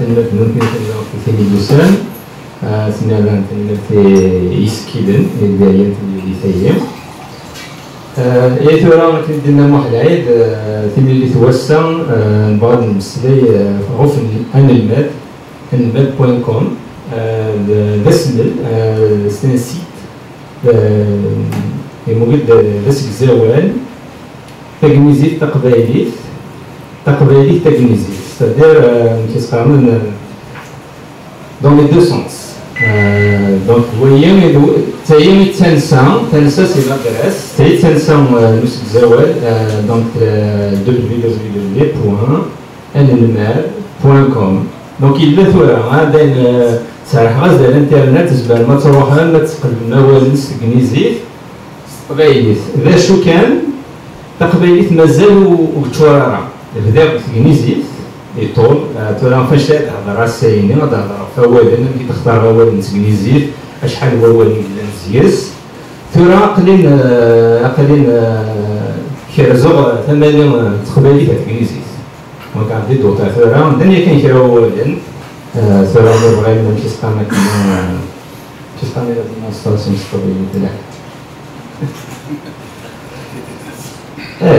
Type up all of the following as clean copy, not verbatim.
تنمت ممكن تنمت في لوسان سنالان تنمت يسكيدن دايما اللي ثيم ثورة كندير واحد العيد اللي توسع بعض المسلي غوف أنلماد anelmad.com ذا سمل سيت موجود ذا زوال تجنيزيت تقبايليت تجنيزيت c'est-à-dire كيتقارن dans les deux sens donc vous voyez تايم تنسى سي لادريس تاي تنسى نسك زوال donc www.anelmad.com donc إلا ثورة هذا صراحة غاز الانترنت زبال ما تروحها ما تقلب موازين تجنيزيت تقبايليت ذا شو كان تقبايليت مازال وتشورارا بدا تجنيزيت يطول تورا فاش تهضر الساينين تهضر فوالد كي تختار فوالد تجنيزيت شحال هو الوالد مزياس تورا قليل كيرزوغ 8 تقبايليت تجنيزيت دونك عندي دوطا ثورا الدنيا كاين كيرا والدين ثورا بغينا نمشي سقانا كيسقانا لا ديمونستراسيون تقبايليت لا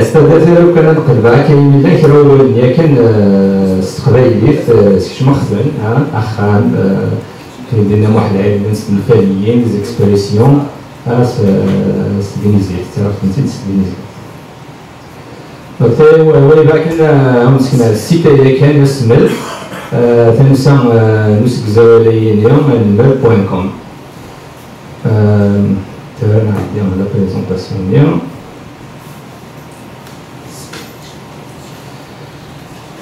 استاذ لو كان نقلبها كاين ملي كيراو الدنيا كان استقبايليت مخزن اخان كندير واحد العيد من الفعليين دي زيكسبريسيون ستينيزيت تعرف انت ستينيزيت ولكن كان مسكنا السيت اللي كان يسمل تنسى نسك زواليين اليوم anelmad.com تبعنا اليوم لا بريزونطاسيون اليوم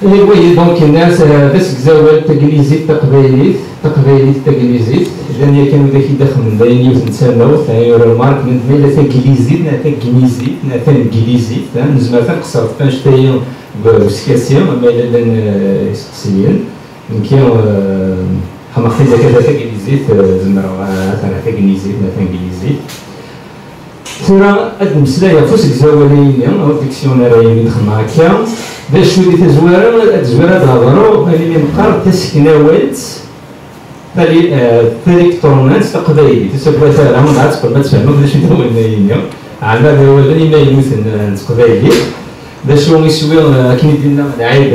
وي دونك الناس بس زوال تجنيزيت تقبايليت تجنيزيت لان كانوا داك يدخل من داين يوث نتسناو ثاني المارك من ميلا تجليزيت تجنيزيت تنجليزيت نزمر تنقصر تنشتاي بسكاسيون ميلا لان يسقسيين يمكن حماقتي كذا تجليزيت زمر تجنيزيت تنجليزيت ثورة هاد المسألة فوسك زوالين أو ديكسيوناريين يدخل هكا باش ولي تزوارة تهضرو اللي مقر تسكناوات تاليكترونات تقبايلي تسبب مثلا من عاد تقول ما تفهموا باش ندوي لنا عندنا هو اللي ما يمثل تقبايلي باش هو يسوي كي دينا العيب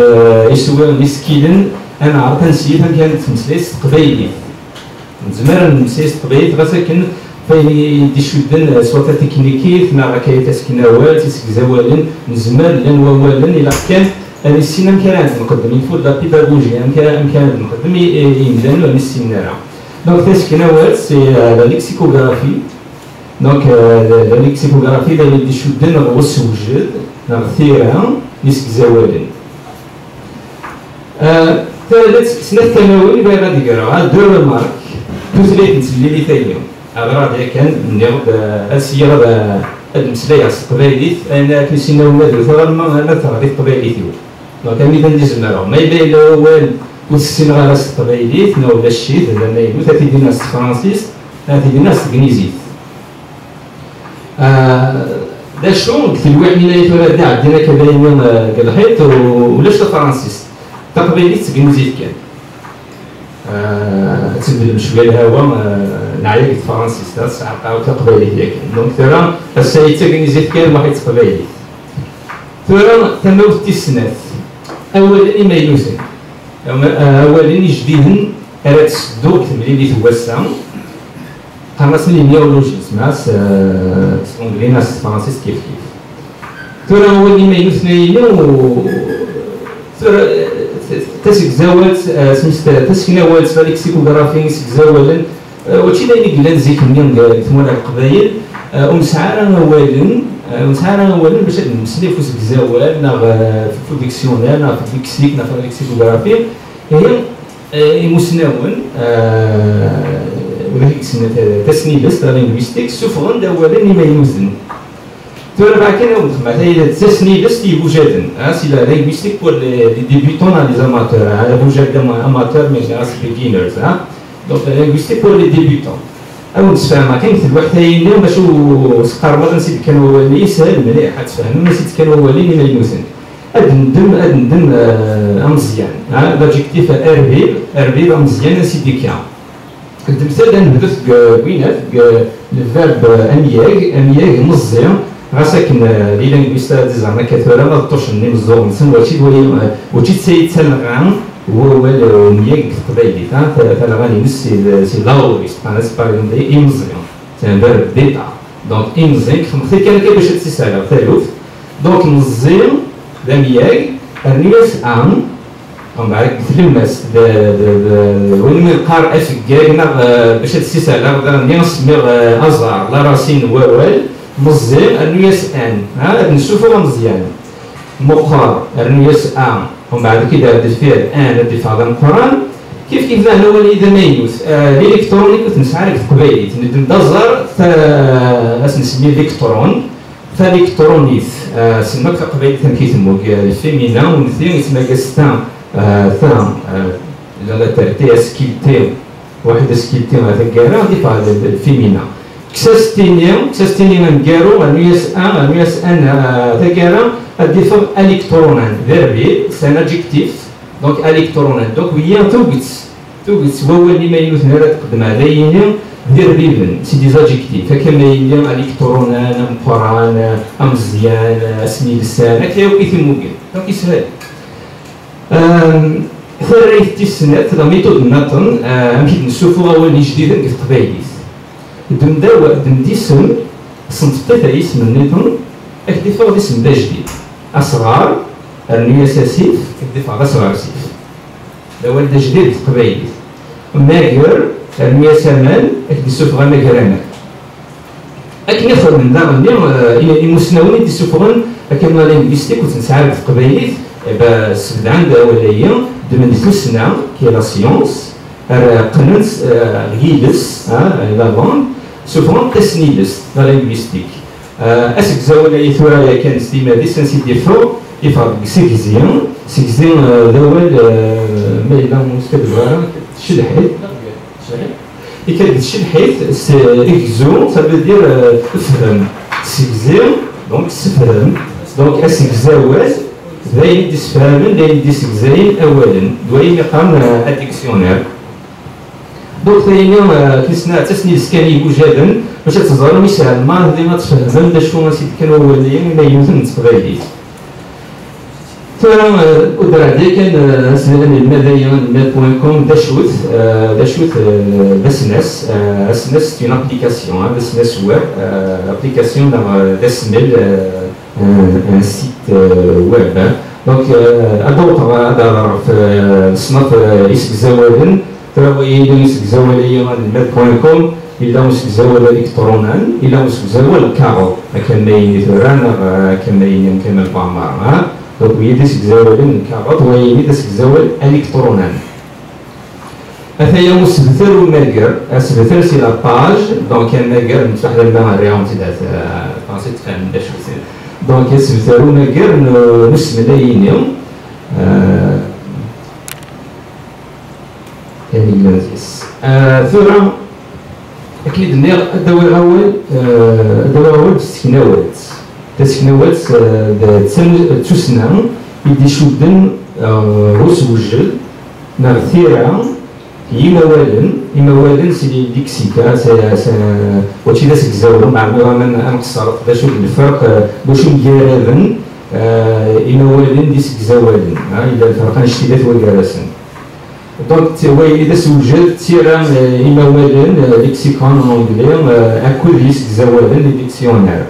يسوي مسكين انا عرفت نسيت كانت مسليس تقبايلي زمان مسليس تقبايلي غاسكن فايدي شدن سواء تكنيكي ما كاين تسكناوات تسك زوالين نزمر لان ووالن الى كان السينما كان نقدم يفوت لا بيداغوجي كان نقدم يمدان ولا السينارا دونك تسكناوات سي لا ليكسيكوغرافي دونك لا ليكسيكوغرافي اللي يدي شدن الغوص وجد ثيران نسك زوالين ثالث سنة ثانوي باغي غادي يقرا دو مارك توزليت نسلي لي ثانيوم أغراض كان نيرد السيارة هاد المسألة التقبايليت أنا كنسينا ولاد ثورة أنا تغطي التقبايليت دونك أمي دنديز مرا ما يبان لا والو وتسين غير التقبايليت ولا الشيت لأن يقول تاتي دينا فرانسيس تاتي دينا تجنيزيت دا شلون كتب واحد من الثورة عندنا كدايما كالحيط ولاش فرانسيس تقبايليت تجنيزيت كان تبدل بشويه الهواء نعيق فرنسيس تاع عاود تقبايليت ياك دونك ترى السيد تاكنيزيت كان واحد تقبايليت ترى تموت السنات اولا ما يلوزن اولا جديدا راه تسدو تمرين توسع قرصني نيولوجيزم ناس اونغلي ناس فرنسيس كيف ترى هو اللي ما يلوزن ترى تسك زوال سميت تسكناوات فالكسيكوغرافي نسك زوالا وشي داير قلنا نزيك منين ثمونا القبايل ومسعارا اولا باش نمسلي فوسك زوال نا في ديكسيونير نا في ليكسيك نا في ليكسيكوغرافي هي مسناون ولا تسنيلس تاع لينغويستيك سوفغون اولا ما يوزن تورا بعد كان مثلا تسنيلس يوجدن سي لا لينغويستيك بور لي ديبيتون لي زاماتور بوجد اماتور مي اس بيجينرز دونك لينغويستيك بور لي ديبيتون او نتفاهم كاين كتب واحد ثاني باش سقر مره نسيت كانوا اللي يسهل مليح تفهم نسيت كانوا هو اللي ما يوزن ندم مزيان لوجيكتيف اربيب مزيان سيدي كيا المثال نبدأ كوينات الفيرب امياغ مزيان غاساكن لي لينغويستا زعما كثيرا ما ضطوش ني مزوغ نسن وشي تسيد تلغان هو مياغ قبيلي تلغاني نسي سي لاوريست انا سبارين دي مزيان سي ان فيرب ديتا دونك مزيان خمختي كان باش تسالها ثالث دونك مزيان l'amiag, الناس ومن بعد تلمس وين القار افكاكنا باش تسيسالا غادي نسمير ازار لا راسين ووال مزيان الناس نشوفوها مزيان مقار الناس ومن بعد كي دار الفعل الدفاع عن القران كيف انا هو اذا ميوس الالكترونيك تنسعى لك قبيلي ندزر نسميه الكترون فالكترونيث سمك قبيل كيسمو الفيمينا ونثير يسمى كاستان ثام لا تي اسكيلتي واحد اسكيلتي هذا كارا ديفا الفيمينا كساستينيا نكارو النياس ان تكارا ديفا الكترونان فيربي سان ادجكتيف دونك الكترونان دونك هي توغيتس هو اللي ما يمثل هذا تقدم عليه فيربيبن سي دي زادجيكتيف كما يلي الكترونان مقران مزيان اسمي لسان هكا كيتموكل دونك يسهل ثالث تيسنات لا ميثود ناطن يمكن نشوفوها هو اللي جديد في قبايليس دمديسم صنفطي اسم النيطن اكتفاء اسم دا جديد اصغار النياساسيف اكتفاء اصغار سيف دا هو دا جديد في قبايليس ماغر المياسمان اكتسوف غا ماغرانا اكن يخرج من داغ المسناوني تسوفغن كما لينغويستيك وتنسعى في قبايليس سبد عند ولايا دمن ثلثنا كي لا سيونس قننت غيلس لا لون سوفون تسنيلس لا لينغويستيك اسك زاولايا ثورايا كان ستيما دي سنسيتي فو يفرق سيكزيان دول ما إلا مستقبل شلحيت et qu'elle c'est exo, ça veut dire donc donc exawaz زي ديسفامن زي ديسكزاين اولا دوين يقام الديكسيونير دونك ثاني كيسنا تسنيد سكاني وجادا باش تظهر مثال ما ديما تفهم دا شكون سيد كانوا اوليين ما يمكن تقبايلي ثم ودرا كان سنن المدايا ميل.com داشوت بسنس اسنس في ابليكاسيون بسنس ويب ابليكاسيون داسمل ان سيت ويب دونك ادوط هذا في صنف اسك زوالن تراوي اسك زواليا ميل.com إلا مسك زوال الكترونان إلا مسك زوال كارو كما يثران كما يمكن البامار دونك هي ديسك زوال كارو وهي ديسك زوال الكترونان أثايا مسبثر وماجر أسبثر سي لاباج دونك ماجر نفتح لنا الرياض تاع فرنسي تفهم دا شو دونك أسبثر وماجر نسم لاينيوم هذه المنزيس ثم أكيد نير الدواء الأول تسكنوات تسنى يدي شودن روس وجل نغثيرا يموالن سي ديكسيكا وشي داس كزاورو مع من أنقصر باش الفرق باش مجربن يموالن ديس كزاورن إلا الفرق اشتدات وجرسن دونك توايلي دا سوجد تيران إموالن ليكسيكون أونجلي أكو ديس كزاورن لي ديكسيونير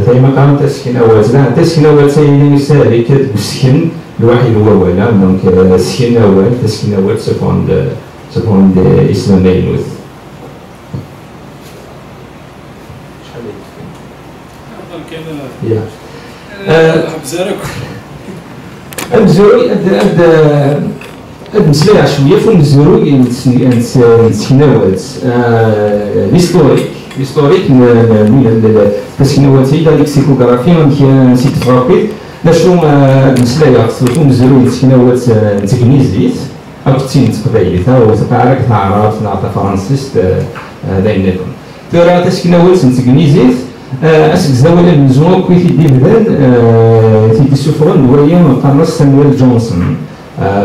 ثايما قام تسكنوات لا تسكنوات سيدي نسالي كتبسكن الواحد هو ولا دونك تسكنوات سفون اسم ميلوث أبزوري نسلع شوية في المزوري نسكنوات l'historique تسكنواتي لا ليكسيكوغرافي ممكن نسيت فرابي لاشو نسلايا سورتو نزلو تسكنوات تكنيزيت أو تسين تقبايليت أو تعرف تعرف نعطى فرنسيس دايما ترى تسكنوات تكنيزيت اسك زاولا نزوم كوي في دي بدان في سفران ويا قرنص سامويل جونسون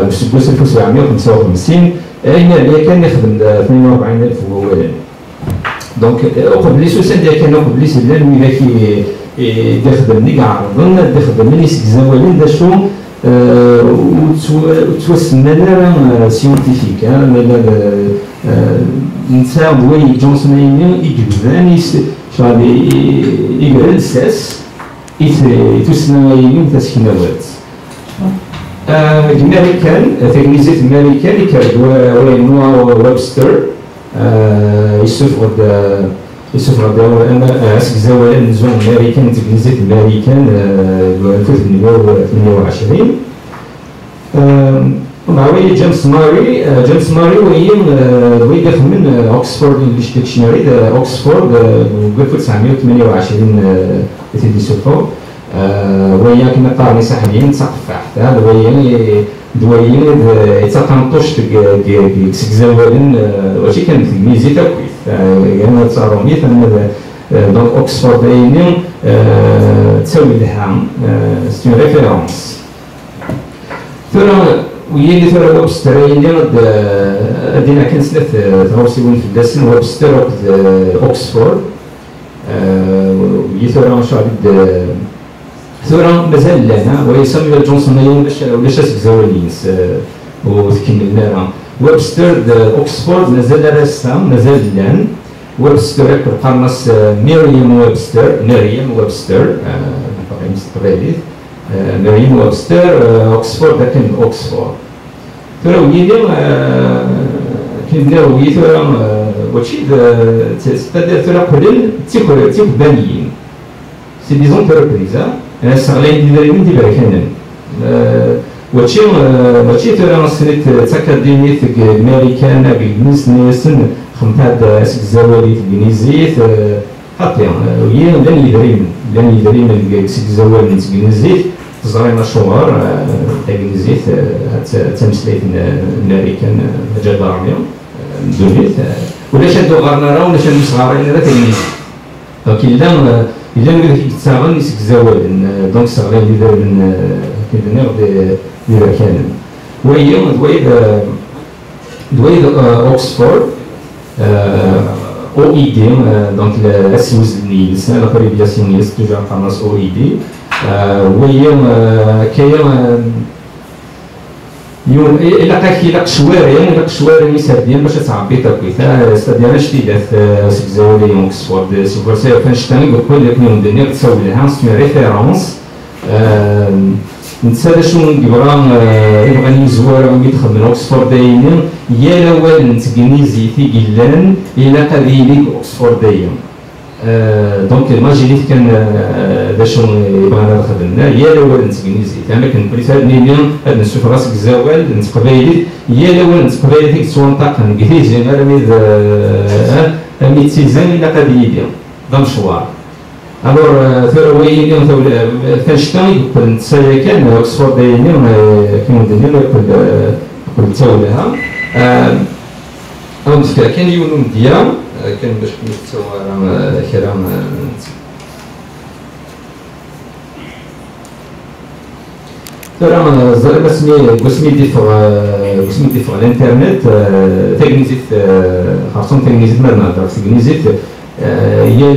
بسبوس 1755 اللي كان يخدم 48000 هو ولد دونك قبل سوسان ديال كان قبل سلان ولا كي يخدم لي كاع ظن يخدم لي سك زاولين دا شو وتوسمنا لنا سيونتيفيك نتا دوي جونسون يجبدان شغالي يقرا الساس يتوسنا يمين تسكينوات الامريكان تلميذات الامريكان كانوا نوا ويبستر يسفر انا اسك زاوية نزوم الامريكان تلميذات الامريكان 1828 معاوية جيمس ماري وهي داخل من اوكسفورد انجلش ديكشنري اوكسفورد 1928 تيديسوفو وهي كنا قارني ساحلين تقفع حتى دويين يتقنطوش تكزاولن واشي كانت الميزي تاكويت يعني تصارومي دونك اوكسفورد ايني تساوي لها سي اون ريفيرونس وهي اللي ترى ويبستر ادينا كان سنة تغوصيون في الدسن ويبستر اوكسفورد وهي ترى ان شاء الله ثورة مازال لنا وهي سامويل جونسون ولاش زاولينس وتكملنا راه ويبستر اوكسفورد مازال راسام مازال لان ويبستر قرنص مريم ويبستر باقي مستقبليت مريم ويبستر اوكسفورد كان اوكسفورد ثورة ويلي كنا ويلي ثورة وشي ثورة قليل تيكو بانيين سي دي زونتربريز استغلين ديالهم ديال كانن وشي ترى سنت تاكاديمية الامريكان بالنسن خمتاد اسك زوالي الانجليزيت حتى وهي لن يدريم اسك زوال الانجليزيت تزرينا شوار الانجليزيت تمثلت الامريكان جدارميا دوليت ولا شادو غارنا راه ولا شادو صغارين راه الانجليزي دونك إلا نقدر يتساغن يسك زوال دونك صغارين اللي دار من كيدنا ديال كانن وهي دويد اوكسفورد او اي دي دونك السوز نيلس لا بريبياسيون نيلس توجور قناص او اي دي وهي كاين يوم إلا شوارع يسردين باش تعبي تاكويتا استديانا شديدات سك زاولي اوكسفورد سوبر سير فانشتاين وكل يكون دنيا تساوي لها سمي ريفيرونس نتسالى شنو نقرا يبغى نزوار ويدخل من اوكسفورد دايما يا الاول نتكنيزي في قلان الى قبيلي اوكسفورد دايما دونك الماجيليت كان باش بغينا خدمنا يا الاول نتكنيزي انا كنبريت هاد نيليون هاد نشوف راسك زاوال نتقبايلي يا الاول نتقبايلي ديك السونطاق نقريزي انا ميد سيزان الى قبيلي دا مشوار الور ثروي فاشتا يقول نتسايا كان اوكسفورد دايما كيما دنيا يقول تاولها او نفكر كان يونو ديال كان باش نتصور كلام ترى زعما قسمي ديفغ الانترنت تكنيزيت خاصة تكنيزيت ما نهضر تكنيزيت هي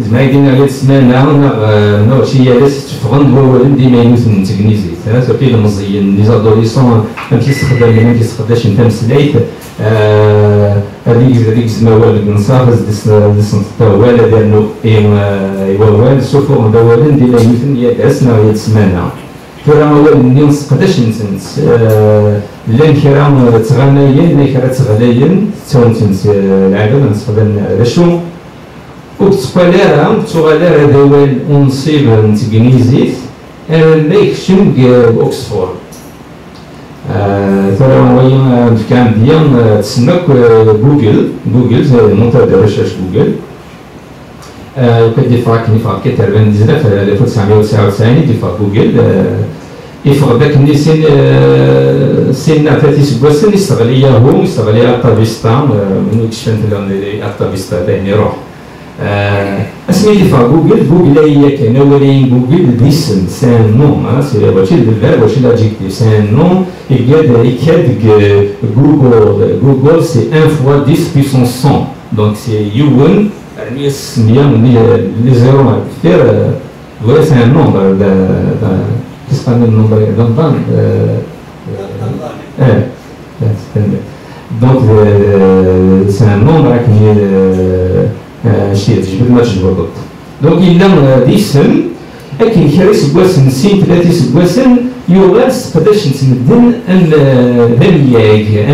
زعما يدينا على السمانة ماشي هي لاس تفغن هو ديما ينوث من تكنيزيت انا سورتي المزيين لي زادوليسون ما كيستخدم ما كيستخدمش انت مسليت هذيك الزماوال النصافز ديس ولا ديالو ايوا سوفو دوالن ديال يوثن يا داسنا ويا السمانة فرا هو اللي نسقداش نسنت لان كرام تغنايين لا كرا تغلاين تونتنس العالم نسقدن على شو وتقاليرا تغاليرا دوال ونصيب نتكنيزيت لا يكشم اوكسفورد ترى هو كان ديال تسمك جوجل زي المنتدى ديال ريشيرش جوجل كديفا كتربان 1999 ديفا جوجل يفرض داك اللي سن 30 سبوسن يستغل ياهو يستغل الطابيستا من كشفت لهم الطابيستا دايني روح اسمي في جوجل هي كنورين جوجل ديسن سي ان نو سي ماشي الفيرب ماشي لادجيكتيف سي ان نو يكاد جوجل سي 1 فوا 10 بيسونس 100 دونك سي يون يعني السميه لي زيرو مع كثير هو سي ان نومبر كيسمى النومبر دونك دونك سي ان نومبر كي شي تجبد ما تجبد بالضبط دونك إلا ديسن أكن كرا سكواسن سين ثلاثة سكواسن يوغال ستقداش نتمدن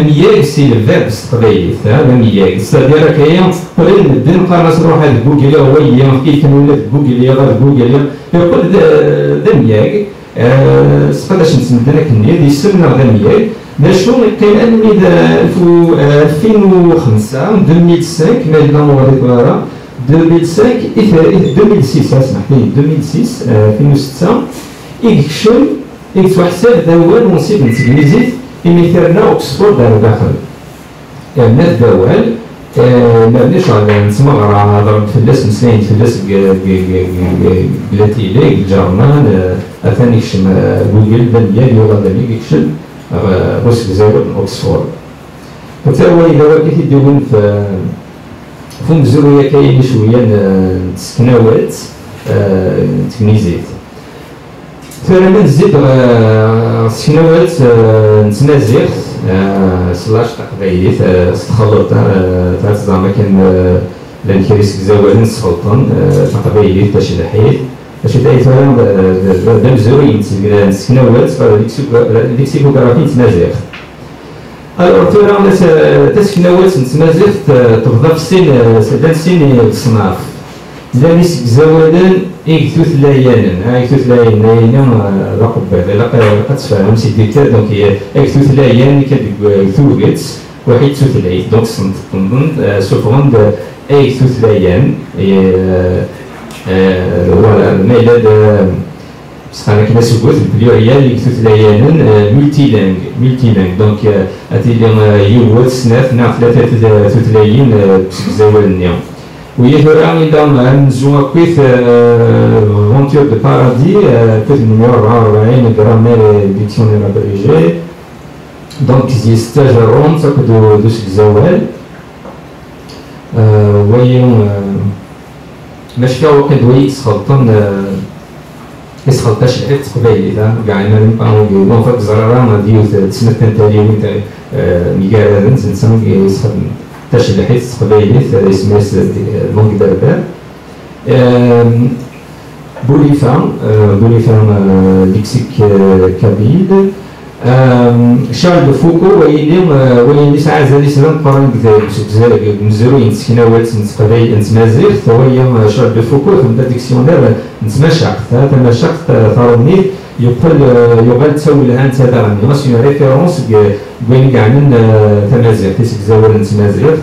أمياغ سي الفيرب ستقبايلي أمياغ ستادير كايا قبل نبدن قارناس نروح هاد جوجل هو هي كيف كان ولات جوجل غير جوجل يقول دمياغ ستقداش نتمدن أكن ديسن دمياغ شو كاين انمي 2005 2005 مالنا موريكوارا 2005 2006 اسمح لي 2006 2006 يكشن يتوحسب دوال ونصيب نتجنيزيت مثالنا اوكسفورد داخل الناس دوال مابنيش على نسمع ضرب فلاس مساين فلاس بلاتيلي الجرمان اثاني يكشن جوجل بنيا يوغا دالي يكشن روسك زاور اوكسفورد حتى هو اذا وليتي تدون في مزرويه كاين شويه تسكناوات تكنيزيت فانا نزيد سكناوات نتنازيغ سلاش تقبايلي تخلط تاع زعما كان لان كريسك زاوالين سخلطن تقبايلي تا شي لحيت باش تعيثهم بمزورين سكناوات ليكسيكوغرافي نتمازيغ الوغ تورا تسكناوات نتمازيغ تبدا في السن الصناف لا نسك زوالن يكتو ثلايانا يكتو ثلايانا لا قبال لا تفهم سي ديكتار دونك يكتو ثلايان كتوغيت واحد تو ثلايت دونك صنت تنظن سوفغوند يكتو ثلايان voilà, mais là, c'est un cas de pluriel, il y a multilingue. Donc, à dire, il y a snef, naf, la tête de toute la ligne, zéwelnian. Oui, je vais dans un zoom quiz aventure de paradis, quiz numéro 20, grammaire et dictionnaire abrégé. Donc, il y a stage rond, ça peut de ce zéwel. Voyons. ماشي كاع وقت دوي يسخلطن يسخلطاش العيد قبايلي كاع انا نبقاو فوق الزراره ما ديو تسنة تاني وانت ميكال نسمى يسخل تاش العيد قبايلي اسماس لونغ داربان بوليفام ليكسيك كابيل شارل فوكو وين ساعات زاد يسلم قرن كذا مزروين سكناوات نتقبايل نتمازيغ هو شارل فوكو خدم ديكسيونير نتماشق تماشق ثاروني يقال تسول لها انت هذا ماشي ريفيرونس وين كاع من تمازيغ تيسك زاور نتمازيغ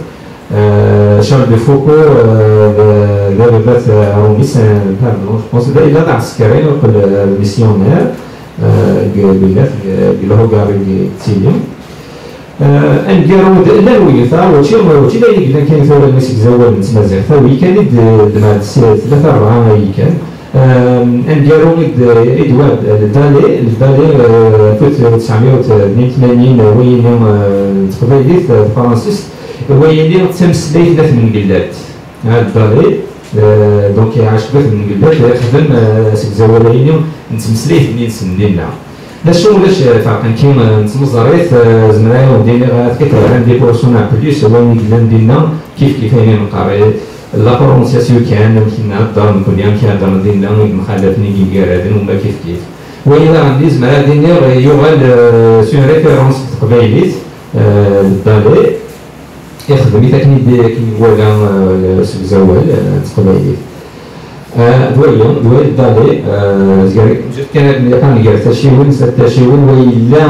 شارل فوكو دابا بات روني سان جو بونس الا تاع السكرين وقال ميسيونير بالله بالهوغاري تيليم انجارو داوي ثا وشي لا يقدر كان ثورة المسك زوال نتمازيغ ثاوي كان دمات ثلاثة أربعة كان انجارو إدوارد الدالي في 1982 وين تقبايلي فرانسيس وين تمثلي ثلاث من بلاد هاد الدالي دونك عاش بث من قبل خدم زوالين نتمسليه في سندينا لا شو ولاش فاقن كيما نتمزريت زمرايا ودينا كيف عندي بورسونا بليس وين ندينا كيف انا نقرا لا برونسياسيون كان كنا الدار نكون يام كان دار دينا مخالفني كيكارادين وما كيف وين عندي زمرايا دينا يوغال سون ريفيرونس قبايليت الدالي يخدم يتاكني ولا زوال تقبايلي دوال دالي كان يقان قال تشيون وإلا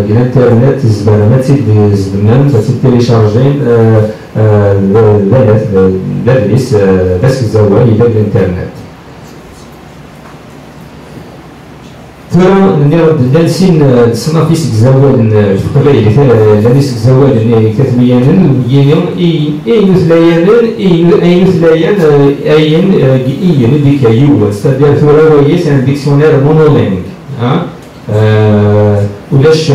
الانترنت زباله ما تزيد زبنان تزيد تيليشارجين لادريس بس الزوال إلى الانترنت ثورة لانسين تصنفيس زوال في القبائل لانيس زوال كتبيانا وينيوم اي مثليانا اي مثليان اين ديك يوز ستادير ثورة ويس ان ديكسيونير مونولينغ ولاش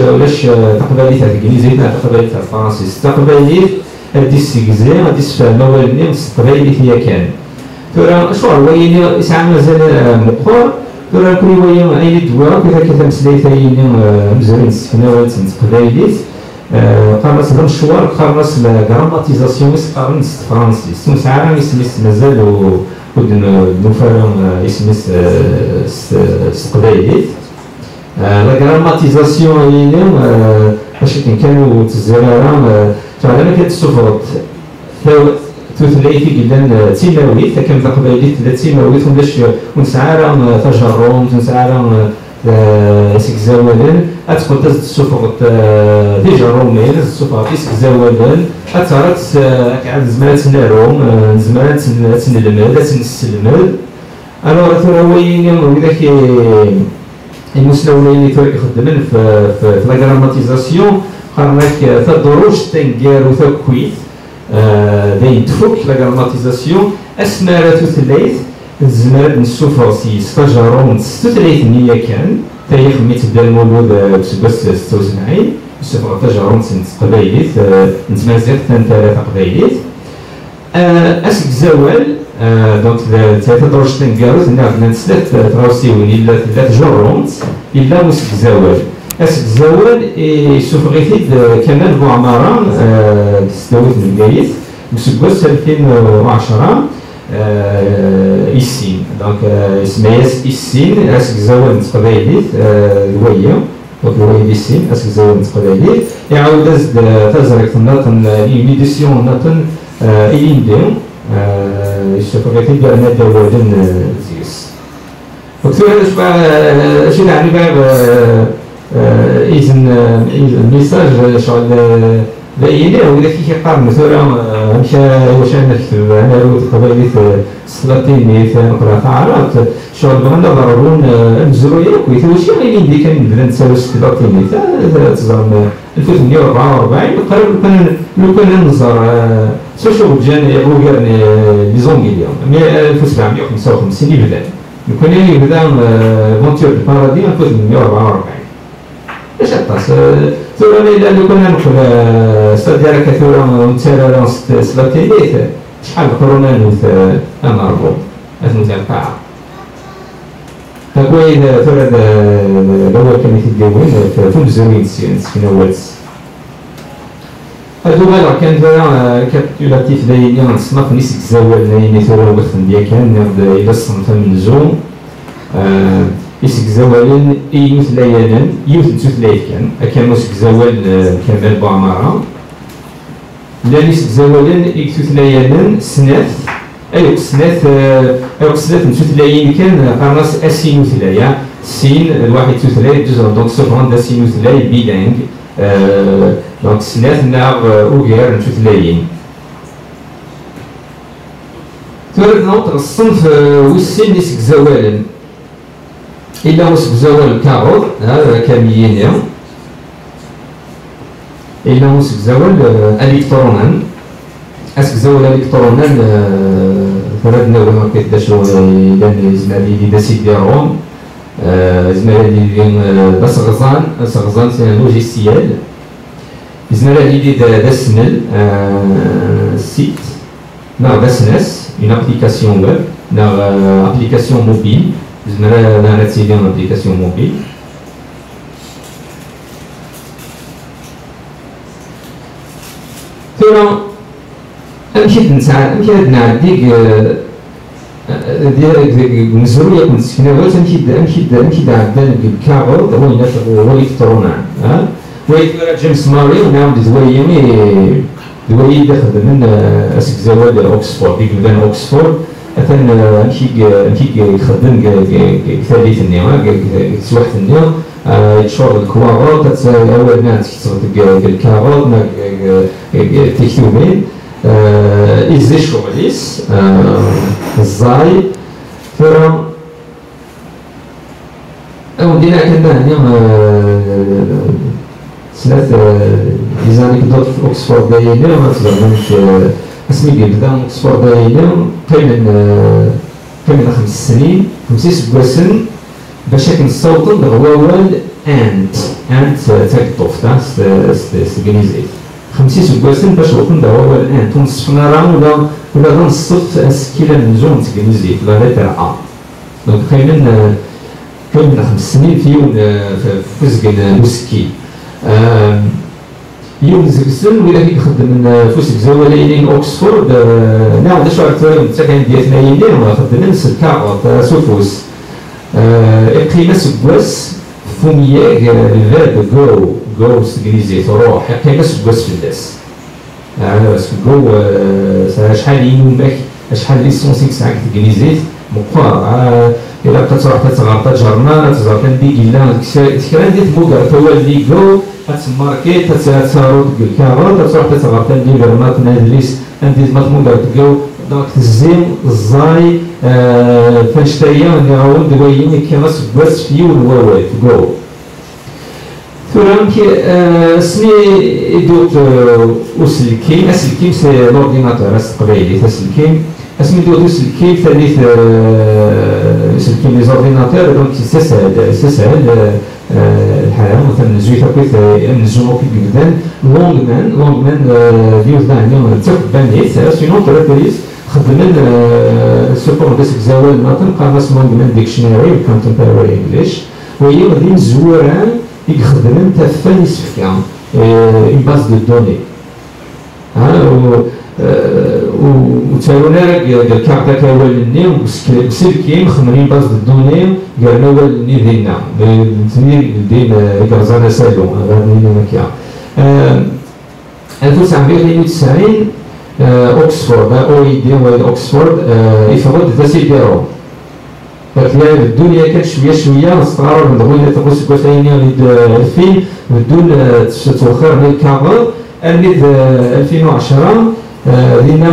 تقباليت هذيك الانجليزية تقباليت الفرنسيس تقباليت هاديس كزي هاديس فالموالدين تقباليت هي كان ثورة شوار وين يسعى مازال مقر ثورة كل ويا أي دواء كذا كتمسليت أي مزرين سكناوات تقباليت قرنس المشوار قرنس الجراماتيزاسيون قرنس فرنسيس مسعى يسميس مازال ودن نفرم يسميس تقباليت لا جراماتيزاسيون اليوم باش كانوا تزرارا فعلا كتسفرط تثليثي جدا تيماويت كم تقباليت تيماويت ولاش ونسعى تجرم ونسعى سكزاوالن اتقول تسفرط تجرمين تسفرط سكزاوالن اتعرض كعاد زمانات ناروم زمانات نلمد نسلمد الوغ ثورة وين وذاك المسلمين اللي يخدمون في لا جراماتيزاسيون قالك تدروج تنقار وتكويت داين تفك لا جراماتيزاسيون اسمارات ثلاث الزمارات نسوفرسي ستاجارون ستثلاث نية كان تاريخ ميت بدا المولود بسباس 76 سفر تاجارون سنت قبايليت نتمازغ ثلاث قبايليت اسك زوال دونك ثلاثة دروج تنقاروت نعرف نتسلات تغاوسيون إلا ثلاث جرونت إلا مسك زوال اسك زوال سفغيثيد كمال بوعمارة تستويت من قايت وسباس 2010 إسين دونك اسماياس إسين اسك زوال نتقبايليت الوية دونك الوية إسين اسك زوال نتقبايليت يعاود تزرق ناطن ليديسيون ناطن إلين ديون الشفقاتي بأن دولن زيس وكثير هذا شو يعني بقى إذن الميساج شغل باينة وإذا كي قارن مثلا مشى واش أنا نكتب أنا روت قبيلة سلاطيني في نقرا تعرفت شغل بغنا ضرورون مزروية كويت واش غايلين دي كان بدا نسالو سلاطيني تزعم 1844 لو كان نظر سوشو جاني روغيرني لي زونغيليون 1755 اللي بدا لو كان يبدا فونتور دو بارادي 1844 اش عطاس ثورة لو كنا نقول ستادير كثورة ونتسارى سلاطينيت شحال قرونا نوث أناربو أثنوث القاعة هكوين ثورة الأول كان يتجاوين في مزوين سكنوات هادو غير كان ثورة كابتولاتيف دايني غنصنف نيسك زوال دايني ثورة وقت ديال كان ناخد إلى الصنف من زوم يسك زوالين يوث ليانا يوث نتوثلايت كان أكان مسك زوال كمال بوعمارة لا يسك زوالين يكتوث ليانا سناث أيوك سناث نتوثلاين كان قرناس أسين وثلايا سين الواحد توثلاي جزء دونك سوفران دا سين وثلاي بيلانغ دونك سناث ناغ أوغير نتوثلاين ثالث نقطة الصنف والسن يسك زوالين إلا مسك زوال كاغوض هذا كاميين إلا مسك زوال إلكترونان أسك زوال إلكترونان فردنا وما كيداشو لأن زمالي دا سيديرون زمالي دا سغزان سي لوجيسيال زمالي دا سنل سيت نا دا سناس une application web une application mobile زمرا لا نتسيدي en application mobile ثم أمشي نعديك ديال مزروية كنت سكناوات أمشي عدان بالكاغورد هو إلكترونان ويتورا جيمس ماري ونعم دوي داخل من أسك زوال أوكسفورد ديك مدان أوكسفورد أثن أمشي يخدم ثالث النيوم سواحد النيوم يتشور الكواغورد أول ناس كتصغد الكاغورد تكتوبين إزي شغليس الزاي فرام ودينا كنا ثلاث ليزانيكدوت في اوكسفورد دايرين ما تزعمش اسمي بدا اوكسفورد دايرين قبل 5 سنين 5 سكواسن باش كنصوتو دغواول انت تاكطوف تاع ستغنيزيت 5 سكواسن باش وصلنا دغواول انت ونصفنا راه ولا غنصف اسكيلا من زون تغنيزيت لا لتر ا دونك كاين 5 سنين في فوسكن موسكي يوم زكسن ولا كيخدم من فوسك زوالين اوكسفورد نعاود شو عرفت حتى كان ديالنا يلين خدمنا نفس الكاغوط سوفوس قيمة سكواس فومياك الفيرب جو سكريزي تروح قيمة سكواس في الناس باسكو جو شحال يومك شحال ليسونسيك ساعات تكريزيت مقار إلا بقات تروح تتغلط جرنا تزرع تنديك إلا تكرا ديال موكا هو اللي جو تماركي تتسارو الكاغوط تروح تتغلط تنديك جرنا تنادليس تنديك مطموكا جو دونك تزيم الزاي فنشتايا نعاود دويني كيما سكواس فيو الواوات جو فرانك سني دوت وسلكيم اسلكيم سي لورديناتور استقبالي تسلكيم اسمي دوت وسلكيم ثالث سلكيم لي زورديناتور دونك سي سهل الحالة مثلا زويتا كويت نجمو كي جدا لونغمان ديوزنا عندهم تقبانيت سينو كاركتريز خدمنا سوبر باسك زوال ناطن قامس لونغمان ديكشنري وكونتمبراري انجليش وهي غادي مزوران يخدمن تفاني يسفكا اون باز دو دوني وتارونا قال كارتا كاولني وسلكيم خدمين باز دو دوني قالنا ولني دينا دين كرزانا سالو غادي مكيا 1992 اوكسفورد او اي دي اوكسفورد يفرض تسيديرو فتلاقي الدنيا كانت شويه نستغرب نبغي نتقوس كوسايني الفيلم بدون توخر للكاميرا انيد 2010 دينا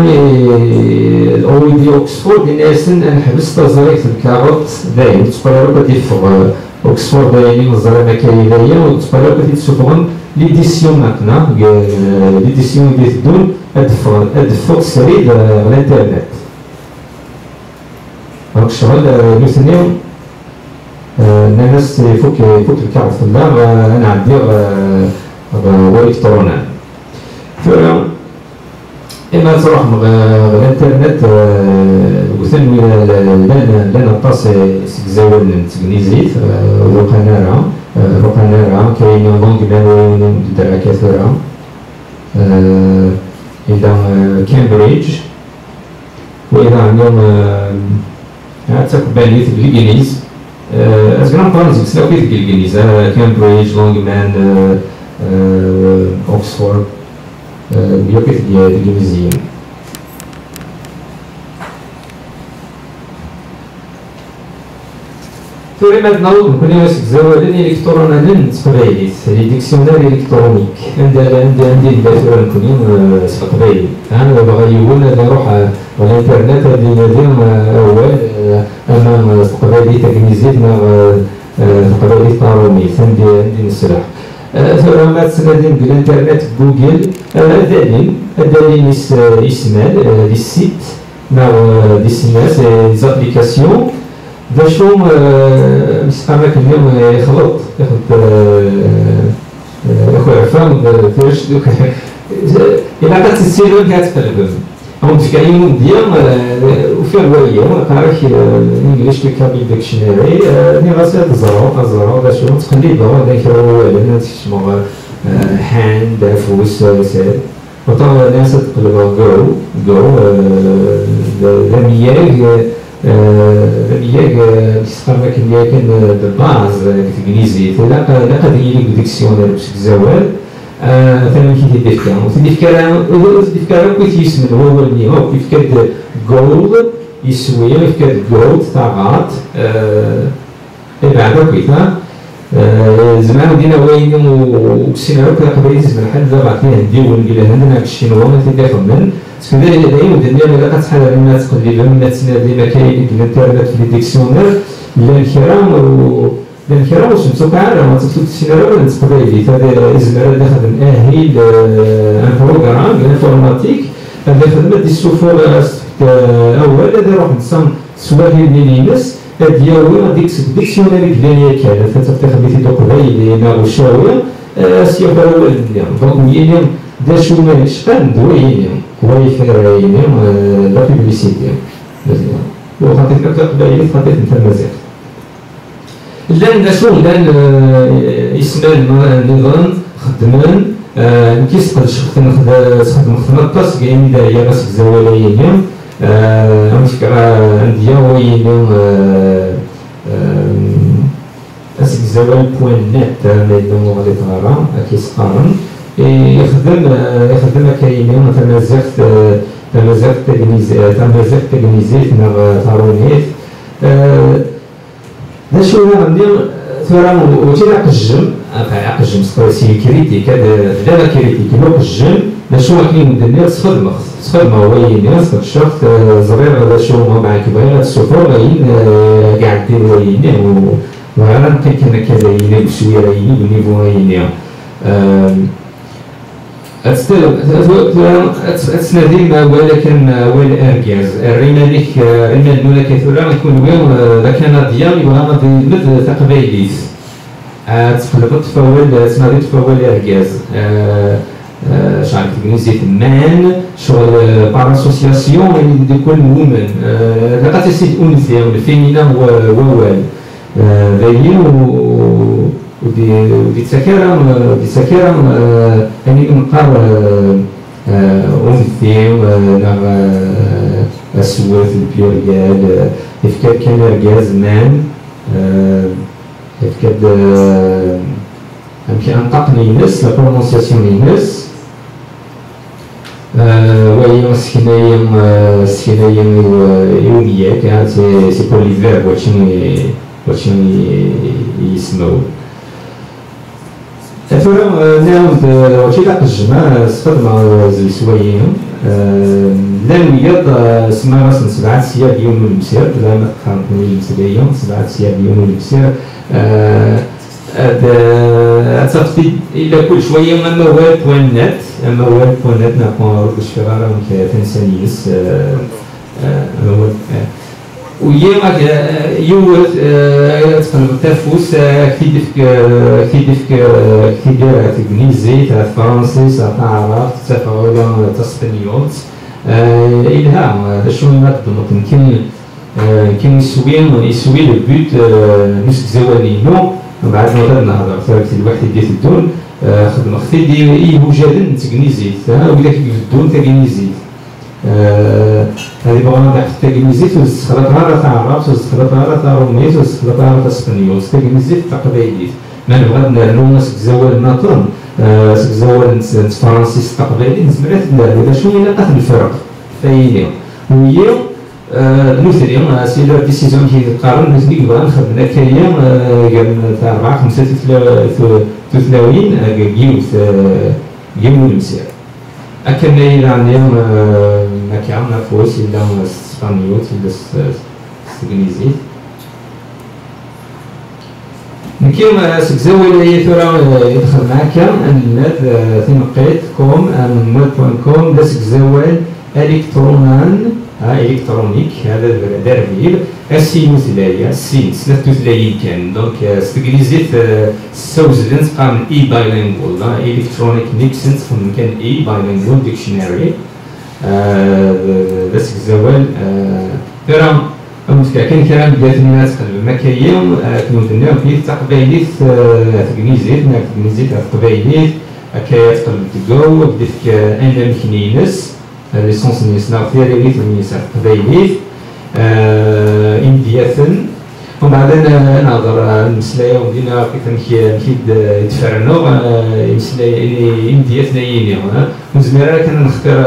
الاو اي دي اوكسفورد ناسن نحبس تزريك الكاروت دايم تقرا بدي فوق اوكسفورد دايم الزرا مكاينيه وتقرا بدي تشوفون ليديسيون ماتنا ليديسيون ديال الدون ادفق سريد على الانترنت دونك الشغل مثنيو الناس فوق الكعب في اللعب انا عندي والكترونات اما تروح الانترنت وثن لنا طاس سكزاول تكنيزيت روقانارا كاين لونغمان درا كثيرة الى كامبريدج والى عندهم تقباليت بالانجليز ازغرام طرازيك سلاوكيت بالانجليز كامبريدج لونغمان اوكسفورد بيوكيت بالانجليزيين ثوري ما نعاود نكون ناسك زوالين الكترونالين تقبايليت لي ديكسيونير الكترونيك عندي الباتور نكون تقبايلي انا باغي يقول نروح الانترنت هذه ندير اول امام تقبايلي تكنيزيت مع تقبايلي طارومي عندي نسرح ثوري ما تسندين بالانترنت جوجل دالين يسمال لي سيت مع دي سيناس لي زابليكاسيون باش هم مسقامك اليوم يخلط ياخذ عفان فاش دوك إلا كانت السيرة كتقلب هم تكاين ديال وفي الرواية قراك الانجليش كابي ديكشنري ني غاسي تزرو باش هم تقلب هذاك الرواية لأن تسمو هاند فوس ساد وطبعا الناس تقلب جو لمياغ تستخدم كان بالباز كتجنيزي لا قد يجيك ديكسيونير بشكل زوال ثاني كي تدفكر وتدفكر كيف يسمى هو اللي هو كيف كاد جولد يسوي كيف كاد جولد تاع غات بعد كيفا زمان دينا وين وسيناريو كذا قبل يزمن حد بعد فيه نديو ونقول عندنا كشينو ما تدافع من سكندري دايما ودنيا ما لقات حاجه الناس تقلب من الناس ديما كاين الانترنت في ديكسيونير اللي الكرام لأن كرا واش نتوقع ما تكتب السيناريو ولا تقبايلي هذا إزمار هذا خدم أهيل أن بروغرام انفورماتيك هذا خدمة دي السفور أول هذا روح نتصام سواهي لينينس ديالو ديك ديكسيوناري ديالي كذا فتفتح بيتي تقبايلي ناغو شوية سيوف أول دونك ميليم دا شو ما يشقن دوينيم كويفر ينيم لا بيبليسيتي وخاطر تقبايلي خاطر نتا مزيان لان شغل لان يسمى النظام خدمان كيس قد تخدم خدمة طاس كاين دايا باش زوالين فكرة عندي وين اسك زوال بوين نت ميدون غادي تغرا كيس قارن يخدم كاينين تمازيغ تغنيزيت نغ تارونيت دا شو غندير ثورة وتي عقجم عقجم سيكريتيك هذا لا كريتيك لو قجم دا شو كاين ندير صفر ما هو ينير صفر الشخص زرير دا شو ما معك بغير السفر غاين قاعد دير ويني وغير يمكن كان كذا يني بشوية يني بالنيفو يني أتسندي ما ولكن والأرجاز الرينا ليك إن الملك ثورة يكون وين لكن ديال يبغى غادي مد تقبيليس تقلب تفول تسندي تفول الأرجاز شعرك تجنيزيت مان شغل بار اسوسياسيون يعني دي كل وومن لقات السيت أنثى والفيمينا ووال ذايين ودي تسكرم يعني نقار أنثى ونغ أسوات البيوريال إفكاد كان رجاز مان إفكاد يمكن أن تقني الناس لا برونونسياسيون الناس وهي سكنايا يومية كانت سي بور ليفير واتشني يسمو ثورة نعاود واتشي لا قجمة صفر مع زويسويين لان وياض سما راس 7 سياب يوم المسير لا ما تخانقني المسيريون 7 سياب يوم المسير تصفي إلى كل شوية أما ويب بوين نت نقول بالشغالة وكتنسانيس ويا يوت تقلب تفوس كيدير تجنيزي تاع فرنسي تاع عرب تاع تسبانيوت إلها شو نقدم كان يسوي لو بوت نسك زوانينو بعد ما غادي نهضر ثابت الواحد يدير الدون خدمة خفي دي يوجد تجنيزيت وإلا كيف الدون تجنيزيت هذه بغانا تاع تجنيزيت وزخرطها تاع عرب وزخرطها تاع روميز وزخرطها تاع اسبانيول تجنيزيت تاع قبايليت ما نبغى نلوم زوال ناطن زوال فرنسي تاع قبايليت زمرات لا شنو يلقى الفرق فاينين وهي نوثري سي لا ديسيزيون كي تقارن نزيد بغا نخدم كاين قال تاع 4 5 تلاوين جيو المسير أكن إلى عندهم ما كان فوس إلا اسبانيوت إلا استغنيزيت نكيم سكزوي هي ثورة يدخل معك النت تنقيت كوم مود.com دا سكزوي إلكترونان إلكترونيك هذا دربيل السين مثلايا السين سلات مثلايين كان دونك استغليزيت سوزلنس قام إي بايلينغول إلكترونيك نيكسنت من كان إي بايلينغول ديكشناري بس زوال ترى كان كلام بدات الناس قلب مكايم كانوا دنيا في تقبايليت تقبايليت تقبايليت كايات قلب تقو بديك أنا مكنينس ليسونس نيسنا ثيريت ونيسا قبايليت إمدياثن ومن بعد نهضر المسلايا ودينا كيف نكيد يتفرنو المسلايا إمدياثنا ييني وزميرا كان نختار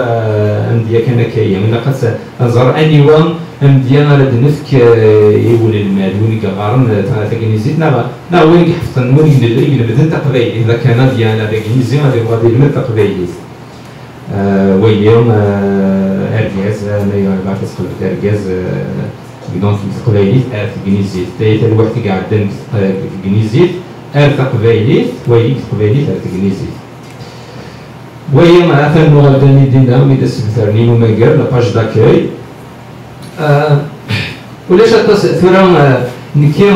أمديا كان كاين من قد نظهر أنيوان أمديا على النفك يولي المال وين كقارن تاكنيزيت نا وين كحفتن وين اللي بدن تقبايل إذا كان ديانا تاكنيزي غادي المال تقبايل ويوم أرجاز ما يعرف تسقط أرجاز دونك تقبايليت تقنيزيت تايت الواحد قاعد تقنيزيت تقبايليت ويك تقبايليت تقنيزيت وهي مثلا مغادرين دينا ميدا سبترنين وماكر لاباج داكاي ولاش ثورة نكيو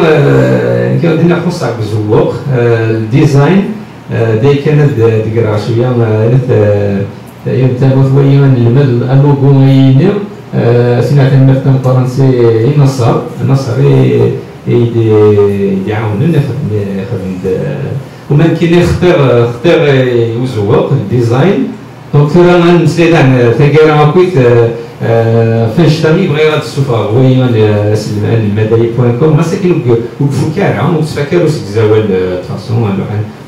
دينا خص عك بزوق الديزاين داي كانت ديكرا شوية يمتابوث ويا المد اللوغو ينيو سمعت المفتن فرنسي النصر يعاوننا خدم ومن كاين اختار يوزوق الديزاين دونك راه نسيت عن تاكيرا هاكويت فنشتري بغي غاد السوفا هو المدايا بوان كوم مساكن وقفوا كارع وتفكروا سكزاوال فاسون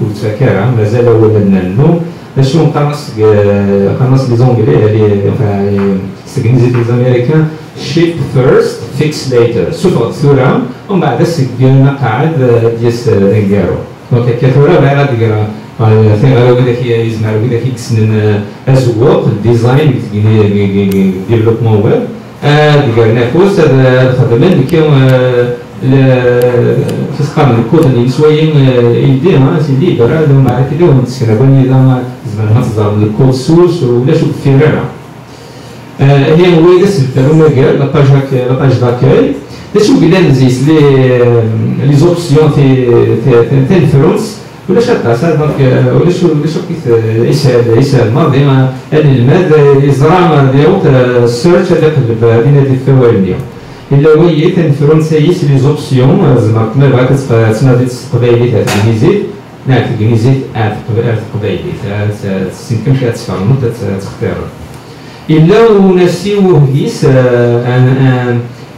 وتفكرها مازال ولا نانو باش نقرص لي زونغلي استكنيزي لي زاميريكان شيب فيرست فيكس ليتر سوفا ثورة ومن بعد سكينا قاعد ديس نكارو دونك كثورة بغي غاد يقرا ثاني غير هذاك يزمع هذاك يكسن الزواق الديزاين ديفلوبمون ويب ديال نافوس هذا خدمنا كيما في سقام الكود اللي شويه يديها سيدي برا ما عرفت لهم تسكن بني زعما زعما تصدر الكود سورس ولا شوف في راه هي هو يدس التروما قال لاباج داكاي شوف بدا نزيس لي زوبسيون في الفرونس ولا شاطر دونك ولا شو كيف يسال الماضي الماد يزرع ديالو السيرش هذاك بين هذه الفوائد الا وهي الفرنسيس لي زوبسيون زعما كما بغات تنادي تقبايلي تاع الانجليزي نعم الانجليزي تقبايلي تسمكن فيها تفهموا تختار الا ونسيو هيس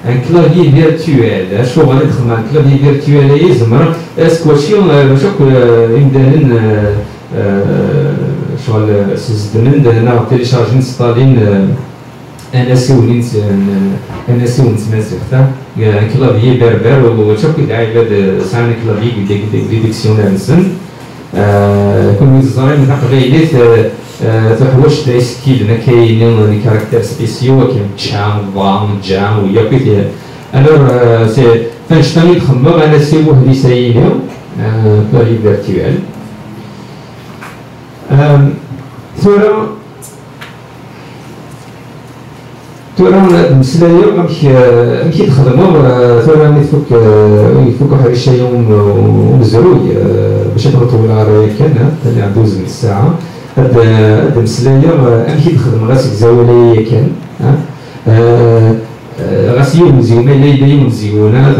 ان كلافي فيرتوال شو غادي تخدم ان كلافي فيرتوال يزمر اسكو شي شوك يمدان شغل سيستمند هنا تيليشارجي نستالين انا سيونين نتمازغ ان كلافي بربر وشوك العباد سان كلافي ديكسيونير نسن كون يزرين تقبايليت تحوش تاع سكيل كاينين لي كاركتير سبيسيو كاين تشام ضام جام ويا كيف الوغ سي فنشتغل نخمم انا سي وحدي ساينه باري فيرتوال ثورة المسلاية مكي تخدموا ثورة يفك واحد الشيء ومزروي باش نطول على كان اللي عنده زمن الساعة هاد المسلاية مكي تخدم غاسك زاولي كان غاسي مزيون ما يبين مزيونة